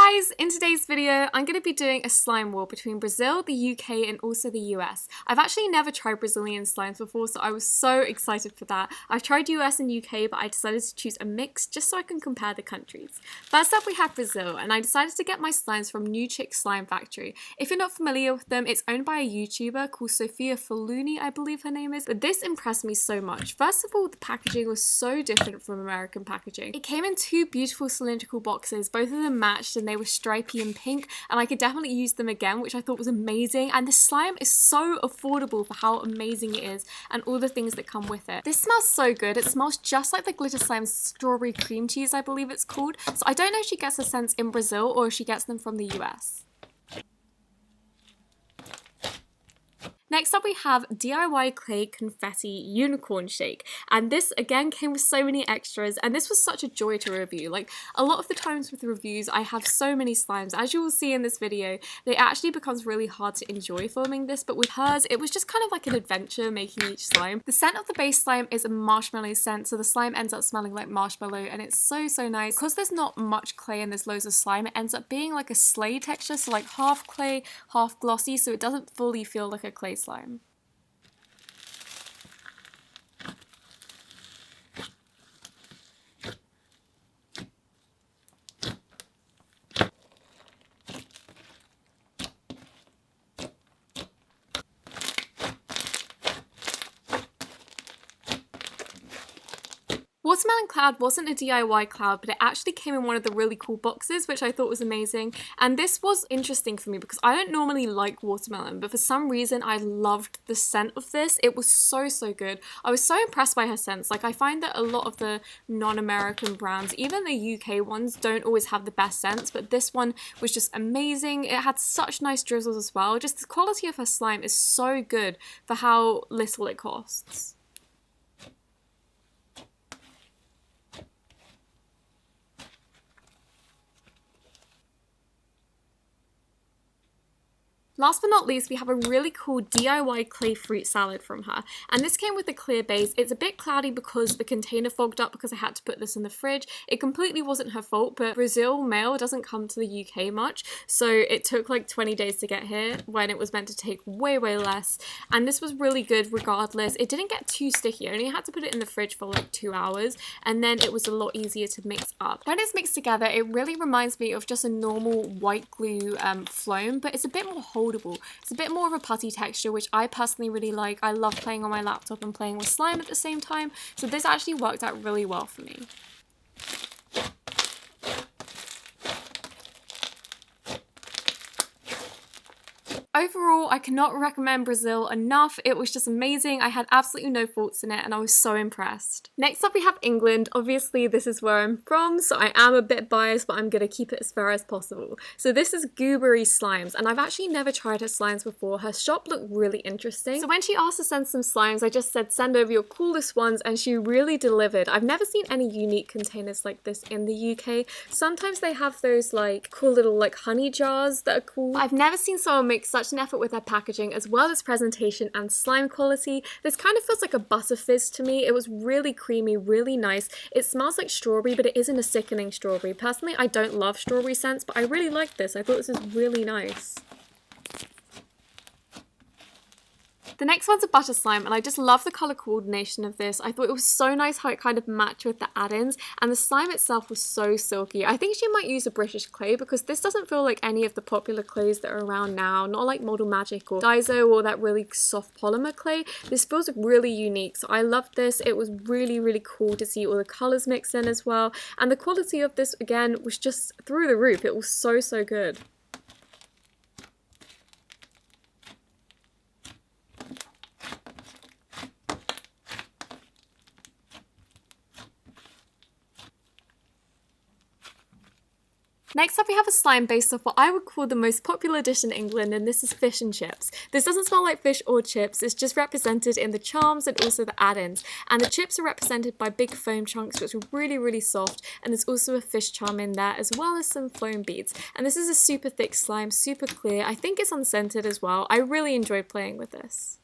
guys, in today's video I'm going to be doing a slime war between Brazil, the UK and also the US. I've actually never tried Brazilian slimes before, so I was so excited for that. I've tried US and UK, but I decided to choose a mix just so I can compare the countries. First up we have Brazil, and I decided to get my slimes from New Chick Slime Factory. If you're not familiar with them, it's owned by a YouTuber called Sophia Faluni, I believe her name is, but this impressed me so much. First of all, the packaging was so different from American packaging. It came in two beautiful cylindrical boxes, both of them matched and they were stripy and pink, and I could definitely use them again, which I thought was amazing. And the slime is so affordable for how amazing it is and all the things that come with it. This smells so good. It smells just like the Glitter Slime strawberry cream cheese, I believe it's called. So I don't know if she gets the scents in Brazil or if she gets them from the US. Next up we have DIY Clay Confetti Unicorn Shake, and this again came with so many extras, and this was such a joy to review. Like, a lot of the times with reviews I have so many slimes, as you will see in this video, it actually becomes really hard to enjoy filming this, but with hers it was just kind of like an adventure making each slime. The scent of the base slime is a marshmallow scent, so the slime ends up smelling like marshmallow, and it's so nice. Because there's not much clay and there's loads of slime, it ends up being like a slay texture, so like half clay, half glossy, so it doesn't fully feel like a clay slime. Watermelon Cloud wasn't a DIY cloud, but it actually came in one of the really cool boxes, which I thought was amazing. And this was interesting for me because I don't normally like watermelon, but for some reason I loved the scent of this. It was so good. I was so impressed by her scents. Like, I find that a lot of the non-American brands, even the UK ones, don't always have the best scents, but this one was just amazing. It had such nice drizzles as well. Just the quality of her slime is so good for how little it costs. Last but not least, we have a really cool DIY clay fruit salad from her, and this came with a clear base. It's a bit cloudy because the container fogged up because I had to put this in the fridge. It completely wasn't her fault, but Brazil mail doesn't come to the UK much, so it took like 20 days to get here when it was meant to take way less, and this was really good regardless. It didn't get too sticky. I only had to put it in the fridge for like 2 hours, and then it was a lot easier to mix up. When it's mixed together, it really reminds me of just a normal white glue foam, but it's a bit more holdable. It's a bit more of a putty texture, which I personally really like. I love playing on my laptop and playing with slime at the same time, so this actually worked out really well for me. Overall, I cannot recommend Brazil enough. It was just amazing. I had absolutely no faults in it and I was so impressed. Next up we have England. Obviously this is where I'm from, so I am a bit biased, but I'm going to keep it as fair as possible. So this is Goobery Slimes, and I've actually never tried her slimes before. Her shop looked really interesting. So when she asked to send some slimes, I just said send over your coolest ones, and she really delivered. I've never seen any unique containers like this in the UK. Sometimes they have those like cool little like honey jars that are cool. I've never seen someone make such an effort with their packaging as well as presentation and slime quality. This kind of feels like a butter fizz to me. It was really creamy, really nice. It smells like strawberry, but it isn't a sickening strawberry. Personally, I don't love strawberry scents, but I really like this. I thought this was really nice. The next one's a butter slime, and I just love the colour coordination of this. I thought it was so nice how it kind of matched with the add-ins, and the slime itself was so silky. I think she might use a British clay because this doesn't feel like any of the popular clays that are around now, not like Model Magic or Daiso or that really soft polymer clay. This feels really unique, so I loved this. It was really cool to see all the colours mixed in as well, and the quality of this again was just through the roof. It was so good. Next up we have a slime based off what I would call the most popular dish in England, and this is fish and chips. This doesn't smell like fish or chips, it's just represented in the charms and also the add-ins. And the chips are represented by big foam chunks which are really soft, and there's also a fish charm in there as well as some foam beads. And this is a super thick slime, super clear. I think it's unscented as well. I really enjoyed playing with this.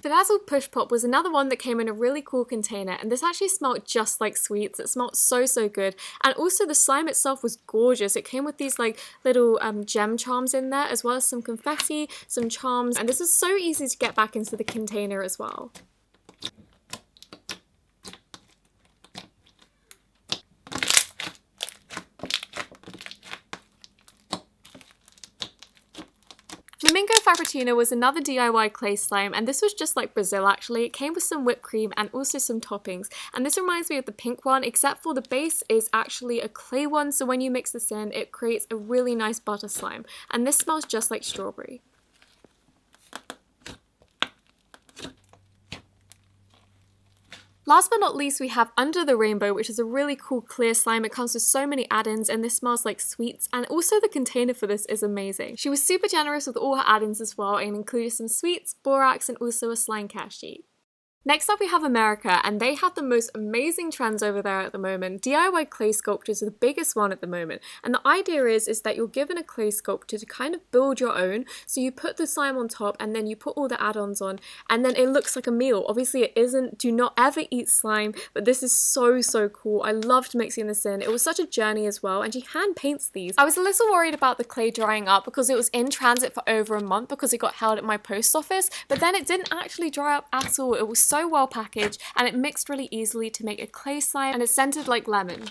Bedazzled Push Pop was another one that came in a really cool container, and this actually smelled just like sweets. It smelled so good, and also the slime itself was gorgeous. It came with these like little gem charms in there, as well as some confetti, some charms, and this was so easy to get back into the container as well. Flamingo Frappuccino was another DIY clay slime, and this was just like Brazil actually. It came with some whipped cream and also some toppings, and this reminds me of the pink one, except for the base is actually a clay one, so when you mix this in, it creates a really nice butter slime, and this smells just like strawberry. Last but not least, we have Under the Rainbow, which is a really cool clear slime. It comes with so many add-ins, and this smells like sweets, and also the container for this is amazing. She was super generous with all her add-ins as well, and included some sweets, borax, and also a slime care sheet. Next up we have America, and they have the most amazing trends over there at the moment. DIY clay sculptures are the biggest one at the moment, and the idea is that you're given a clay sculpture to kind of build your own. So you put the slime on top, and then you put all the add-ons on, and then it looks like a meal. Obviously it isn't, do not ever eat slime, but this is so cool. I loved mixing this in. It was such a journey as well, and she hand paints these. I was a little worried about the clay drying up because it was in transit for over a month because it got held at my post office, but then it didn't actually dry up at all. It was so well packaged, and it mixed really easily to make a clay slime, and it scented like lemon.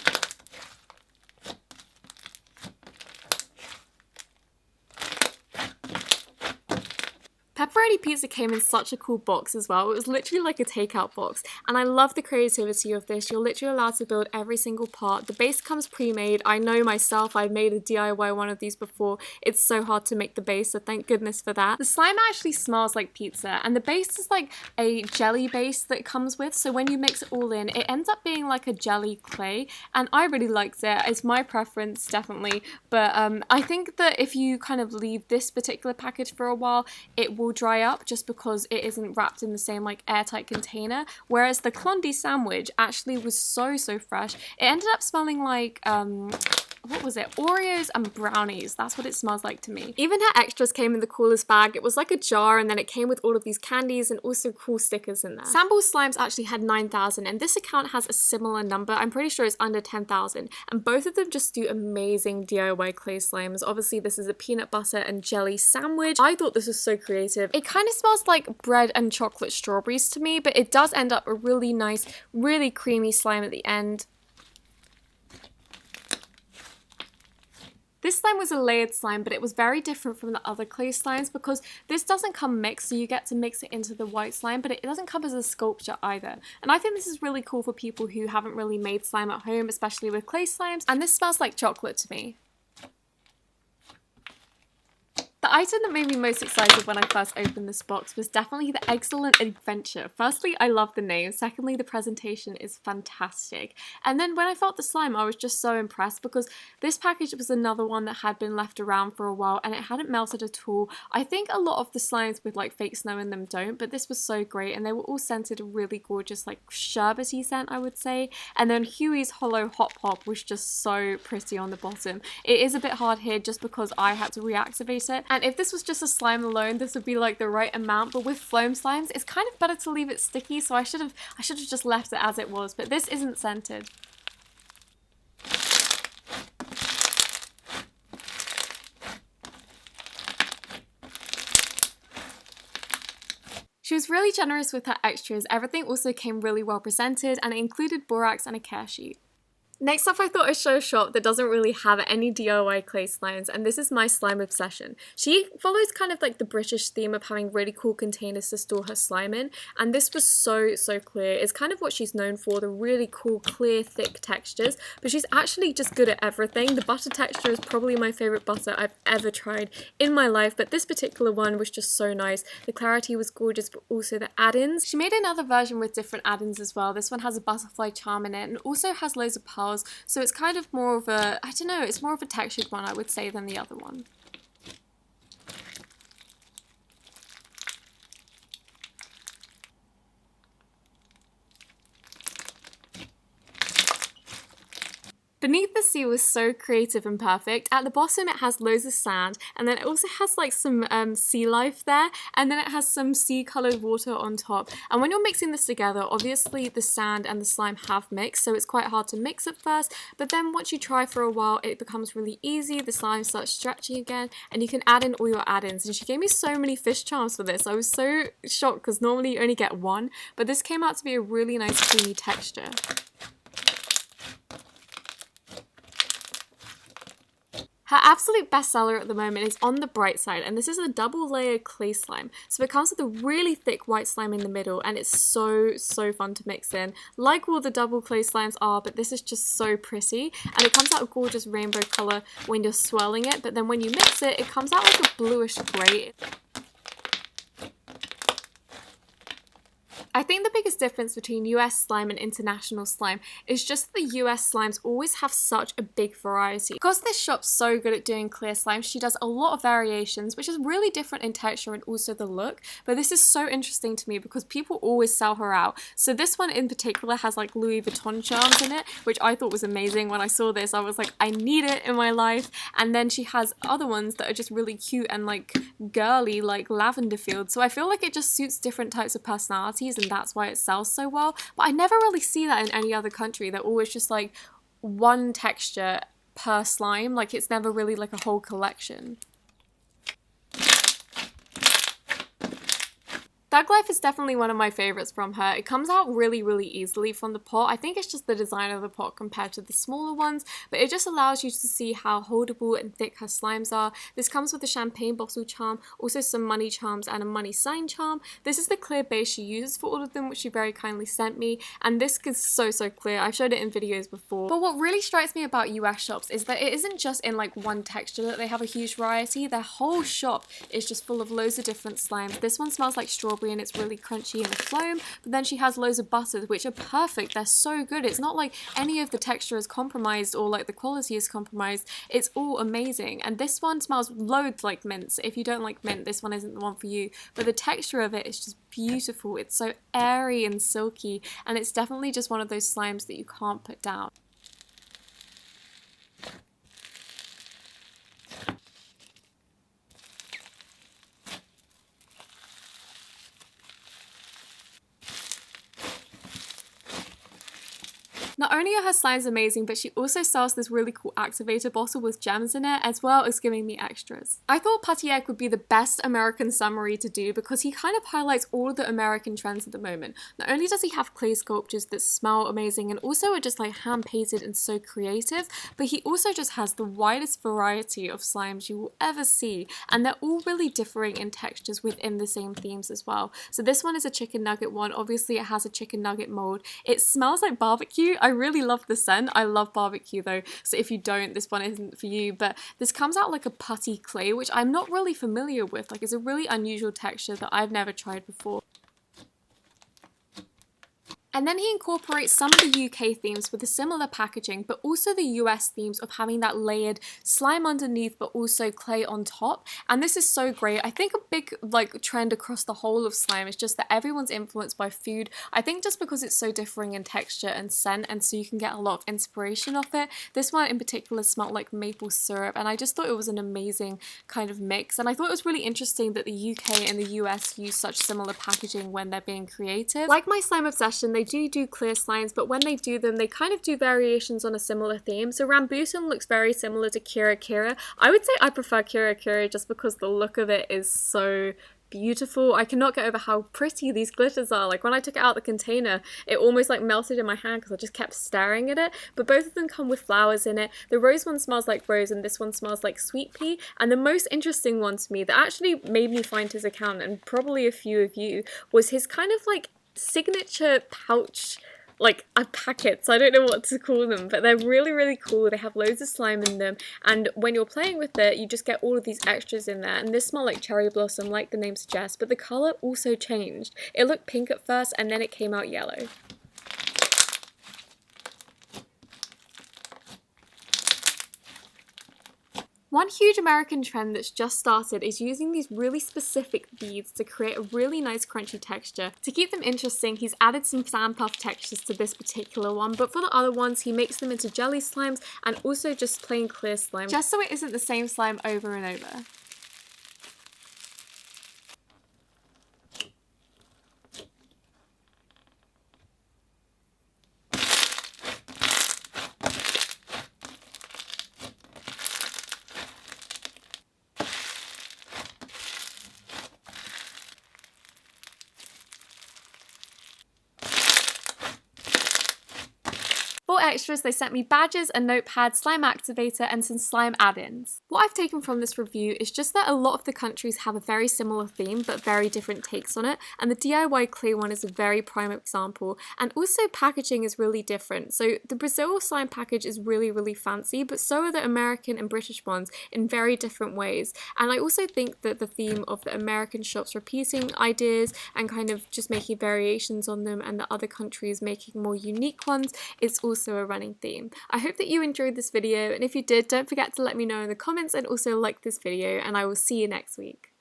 Pepperoni pizza came in such a cool box as well. It was literally like a takeout box, and I love the creativity of this. You're literally allowed to build every single part. The base comes pre-made. I know myself, I've made a DIY one of these before. It's so hard to make the base, so thank goodness for that. The slime actually smells like pizza, and the base is like a jelly base that it comes with, so when you mix it all in, it ends up being like a jelly clay, and I really liked it. It's my preference, definitely, but I think that if you kind of leave this particular package for a while, it will dry up just because it isn't wrapped in the same like airtight container, whereas the Clondy sandwich actually was so fresh. It ended up smelling like what was it? Oreos and brownies. That's what it smells like to me. Even her extras came in the coolest bag. It was like a jar, and then it came with all of these candies and also cool stickers in there. Sample Slimes actually had 9,000, and this account has a similar number. I'm pretty sure it's under 10,000, and both of them just do amazing DIY clay slimes. Obviously, this is a peanut butter and jelly sandwich. I thought this was so creative. It kind of smells like bread and chocolate strawberries to me, but it does end up a really nice, really creamy slime at the end. This slime was a layered slime, but it was very different from the other clay slimes because this doesn't come mixed, so you get to mix it into the white slime, but it doesn't come as a sculpture either. And I think this is really cool for people who haven't really made slime at home, especially with clay slimes, and this smells like chocolate to me. The item that made me most excited when I first opened this box was definitely the Excellent Adventure. Firstly, I love the name. Secondly, the presentation is fantastic. And then when I felt the slime, I was just so impressed because this package was another one that had been left around for a while and it hadn't melted at all. I think a lot of the slimes with like fake snow in them don't, but this was so great, and they were all scented a really gorgeous like sherbety scent, I would say. And then Huey's Hollow Hot Pop was just so pretty on the bottom. It is a bit hard here just because I had to reactivate it. And if this was just a slime alone, this would be like the right amount, but with foam slimes, it's kind of better to leave it sticky, so I should have just left it as it was, but this isn't scented. She was really generous with her extras. Everything also came really well presented, and it included borax and a care sheet. Next up, I thought I'd show a shop that doesn't really have any DIY clay slimes, and this is My Slime Obsession. She follows kind of like the British theme of having really cool containers to store her slime in, and this was so clear. It's kind of what she's known for, the really cool, clear, thick textures, but she's actually just good at everything. The butter texture is probably my favorite butter I've ever tried in my life, but this particular one was just so nice. The clarity was gorgeous, but also the add-ins. She made another version with different add-ins as well. This one has a butterfly charm in it and also has loads of pearls. So it's kind of more of a, I don't know, it's more of a textured one, I would say, than the other one. Beneath the Sea was so creative and perfect. At the bottom it has loads of sand, and then it also has like some sea life there, and then it has some sea coloured water on top. And when you're mixing this together, obviously the sand and the slime have mixed, so it's quite hard to mix at first, but then once you try for a while it becomes really easy. The slime starts stretching again, and you can add in all your add-ins. And she gave me so many fish charms for this. I was so shocked because normally you only get one, but this came out to be a really nice creamy texture. Her absolute bestseller at the moment is On the Bright Side, and this is a double layer clay slime. So it comes with a really thick white slime in the middle, and it's so fun to mix in. Like all the double clay slimes are, but this is just so pretty, and it comes out a gorgeous rainbow colour when you're swirling it, but then when you mix it, it comes out like a bluish grey. I think the biggest difference between US slime and international slime is just that the US slimes always have such a big variety. Because this shop's so good at doing clear slime, she does a lot of variations, which is really different in texture and also the look. But this is so interesting to me because people always sell her out. So this one in particular has like Louis Vuitton charms in it, which I thought was amazing. When I saw this, I was like, I need it in my life. And then she has other ones that are just really cute and like girly, like Lavender Field. So I feel like it just suits different types of personalities, and that's why it sells so well. But I never really see that in any other country. They're always just like one texture per slime, like it's never really like a whole collection. Thug Life is definitely one of my favorites from her. It comes out really easily from the pot. I think it's just the design of the pot compared to the smaller ones, but it just allows you to see how holdable and thick her slimes are. This comes with a champagne bottle charm, also some money charms and a money sign charm. This is the clear base she uses for all of them, which she very kindly sent me, and this is so clear. I've showed it in videos before. But what really strikes me about US shops is that it isn't just in like one texture that they have a huge variety. Their whole shop is just full of loads of different slimes. This one smells like strawberry and it's really crunchy in the foam, but then she has loads of butters which are perfect. They're so good. It's not like any of the texture is compromised or like the quality is compromised. It's all amazing. And this one smells loads like mint. So if you don't like mint, this one isn't the one for you, but the texture of it is just beautiful. It's so airy and silky, and it's definitely just one of those slimes that you can't put down. Not only are her slimes amazing, but she also sells this really cool activator bottle with gems in it, as well as giving me extras. I thought Putty Egg would be the best American summary to do because he kind of highlights all of the American trends at the moment. Not only does he have clay sculptures that smell amazing and also are just like hand painted and so creative, but he also just has the widest variety of slimes you will ever see, and they're all really differing in textures within the same themes as well. So this one is a chicken nugget one. Obviously it has a chicken nugget mold. It smells like barbecue. I really love the scent. I love barbecue though, so if you don't, this one isn't for you. But this comes out like a putty clay, which I'm not really familiar with. Like, it's a really unusual texture that I've never tried before. And then he incorporates some of the UK themes with a similar packaging, but also the US themes of having that layered slime underneath but also clay on top. And this is so great. I think a big like trend across the whole of slime is just that everyone's influenced by food. I think just because it's so differing in texture and scent, and so you can get a lot of inspiration off it. This one in particular smelled like maple syrup, and I just thought it was an amazing kind of mix. And I thought it was really interesting that the UK and the US use such similar packaging when they're being creative. Like my slime obsession, they do clear slimes, but when they do them, they kind of do variations on a similar theme. So Rambutan looks very similar to Kira Kira. I would say I prefer Kira Kira just because the look of it is so beautiful. I cannot get over how pretty these glitters are. Like when I took it out the container, it almost like melted in my hand because I just kept staring at it. But both of them come with flowers in it. The rose one smells like rose and this one smells like sweet pea. And the most interesting one to me that actually made me find his account, and probably a few of you, was his kind of like signature pouch, like a packets. I don't know what to call them, but they're really cool. They have loads of slime in them, and when you're playing with it, you just get all of these extras in there. And this smell like cherry blossom, like the name suggests, but the color also changed. It looked pink at first and then it came out yellow. One huge American trend that's just started is using these really specific beads to create a really nice crunchy texture. To keep them interesting, he's added some sand puff textures to this particular one, but for the other ones, he makes them into jelly slimes and also just plain clear slime, just so it isn't the same slime over and over. For extras, they sent me badges, a notepad, slime activator, and some slime add-ins. What I've taken from this review is just that a lot of the countries have a very similar theme, but very different takes on it, and the DIY clay one is a very prime example, and also packaging is really different. So the Brazil slime package is really, really fancy, but so are the American and British ones in very different ways. And I also think that the theme of the American shops repeating ideas and kind of just making variations on them, and the other countries making more unique ones, is also a running theme. I hope that you enjoyed this video, and if you did, don't forget to let me know in the comments and also like this video, and I will see you next week.